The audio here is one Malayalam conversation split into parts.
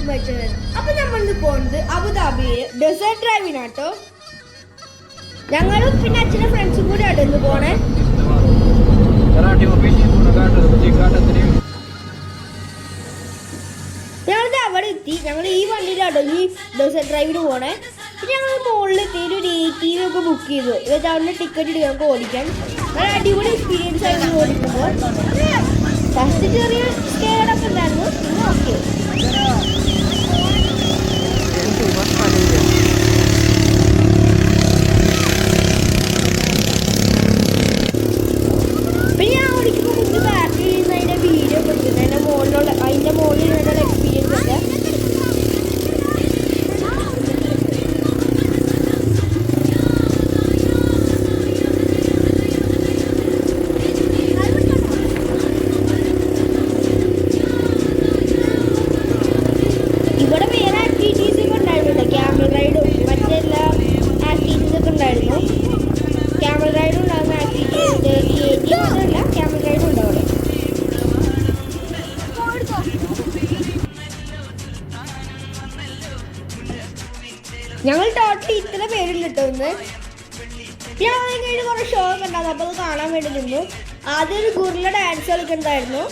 അപ്പൊ നമ്മൾ പോകുന്നത് അബുദാബിയില് ഡെസേർട്ട് ഡ്രൈവിനാട്ടോ. ഞങ്ങളും പിന്നെ അച്ഛൻ്റെ ഫ്രണ്ട്സും കൂടി അടുന്ന് പോണേ. ഞങ്ങളിത് അവിടെ എത്തി. ഞങ്ങൾ ഈ വണ്ടിയിലാട്ടോ ഈ ഡെസേർട്ട് ഡ്രൈവിന് പോണേ. പിന്നെ ഞങ്ങൾ മുകളിലെത്തി ഒരു ATV ഒക്കെ ബുക്ക് ചെയ്തു. എന്നിട്ട് അവിടെ ടിക്കറ്റ് എടുത്ത് ഞങ്ങൾക്ക് ഓടിക്കാൻ നല്ല അടിപൊളി എക്സ്പീരിയൻസ് ആയിരുന്നു ഓടിക്കുമ്പോൾ. ഫസ്റ്റ് ചെറിയ സ്കേഡൊക്കെ ഉണ്ടായിരുന്നു. ഓക്കെ പിന്നെ ഞാൻ ഓടിക്കുമ്പോൾ മുന്നേ ബാറ്ററി ചെയ്യുന്നതിൻ്റെ വീഡിയോ ഒക്കെ എടുക്കുന്നത് അതിൻ്റെ മുകളിൽ നിന്നുള്ള എക്സ്പീരിയൻസ് ഒക്കെ. ഇവിടെ വേറെ ആക്ടിവിറ്റീസ് ഒക്കെ ഉണ്ടായിരുന്നു. ക്യാമൽ റൈഡും മറ്റെല്ലാ ആക്ടിവിറ്റീസ് ഒക്കെ ഉണ്ടായിരുന്നു. ക്യാമൽ റൈഡും ഉണ്ടാകുന്ന ആക്ടിവിറ്റീസ് മാത്രമല്ല ക്യാമൽ റൈഡും ഉണ്ട് അവിടെ. ഞങ്ങൾ ടോട്ടലി ഇത്ര പേരുണ്ട് കേട്ടോ ഇന്ന്. പിന്നെ അത് കഴിഞ്ഞ് കുറേ ഷോ ഒക്കെ ഉണ്ടായിരുന്നു. അപ്പോൾ അത് കാണാൻ വേണ്ടി നിന്നു. ആദ്യം ഒരു ഗുറില ഡാൻസ് കളിക്കുന്നുണ്ടായിരുന്നു.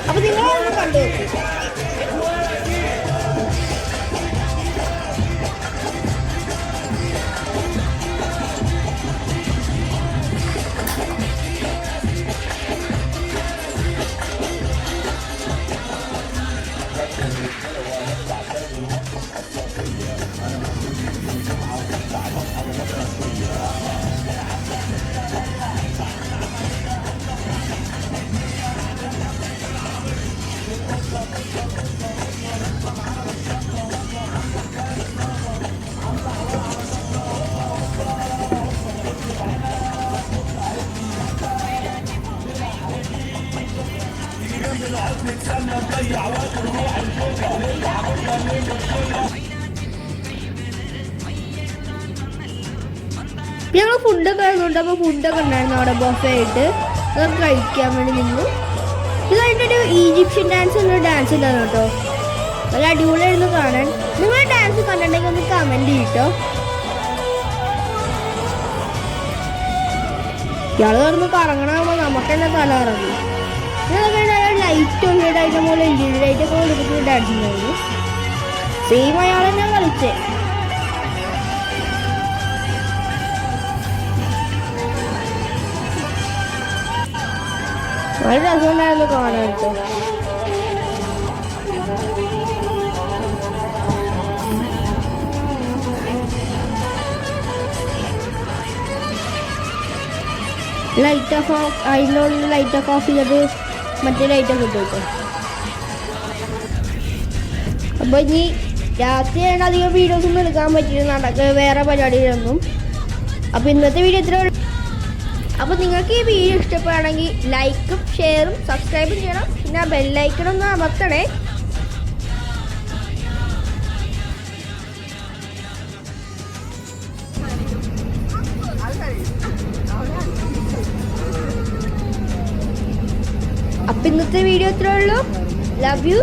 അപ്പൊ നിങ്ങളതൊന്ന് കണ്ടു നോക്കും. ഞങ്ങൾ ഫുഡൊക്കെ ആയതുകൊണ്ട് അപ്പോൾ ഫുഡൊക്കെ ഉണ്ടായിരുന്നു അവിടെ ബൊഫേ ആയിട്ട്. അതൊക്കെ കഴിക്കാൻ വേണ്ടി നിന്നു. ഇത് കഴിഞ്ഞിട്ടൊരു ഈജിപ്ഷ്യൻ ഡാൻസ് എന്നൊരു ഡാൻസ് ഉണ്ടായിരുന്നു കേട്ടോ. നല്ല അടിപൊളിയായിരുന്നു കാണാൻ. നിങ്ങൾ ഡാൻസ് കണ്ടിട്ടുണ്ടെങ്കിൽ ഒന്ന് കമൻറ്റ് ചെയ്യട്ടോ. ഇയാൾ കിടന്ന് കറങ്ങണമാകുമ്പോൾ നമുക്ക് തന്നെ തല കറങ്ങും. ലൈറ്റ് ഒക്കെ അതിൻ്റെ മുകളിൽ LED ലൈറ്റൊക്കെ കൊടുത്തിട്ട് ഡാൻസ് ഉണ്ടായിരുന്നു. സെയിം അയാൾ തന്നെ കളിച്ചേ. വളരെ രസമുണ്ടായിരുന്നു കാണാൻ കേട്ടോ. ലൈറ്റ് ഓഫ് അതിനുള്ള ലൈറ്റൊക്കെ ഓഫ് ചെയ്തത് മറ്റേ ലൈറ്റൊക്കെ ഇട്ടു കേട്ടോ. അപ്പോൾ ഇനി രാത്രിയാണ് അധികം വീഡിയോസൊന്നും എടുക്കാൻ പറ്റില്ല. നടക്കുക വേറെ പരിപാടികളൊന്നും. അപ്പോൾ ഇന്നത്തെ വീഡിയോ ഇത്ര. അപ്പോൾ നിങ്ങൾക്ക് ഈ വീഡിയോ ഇഷ്ടപ്പെടുകയാണെങ്കിൽ ലൈക്കും ഷെയറും സബ്സ്ക്രൈബും ചെയ്യണം. പിന്നെ ആ ബെല്ലൈക്കണൊന്ന് അമർത്തണേ. അപ്പം ഇന്നത്തെ വീഡിയോ ഇത്രേ ഉള്ളൂ. Love you.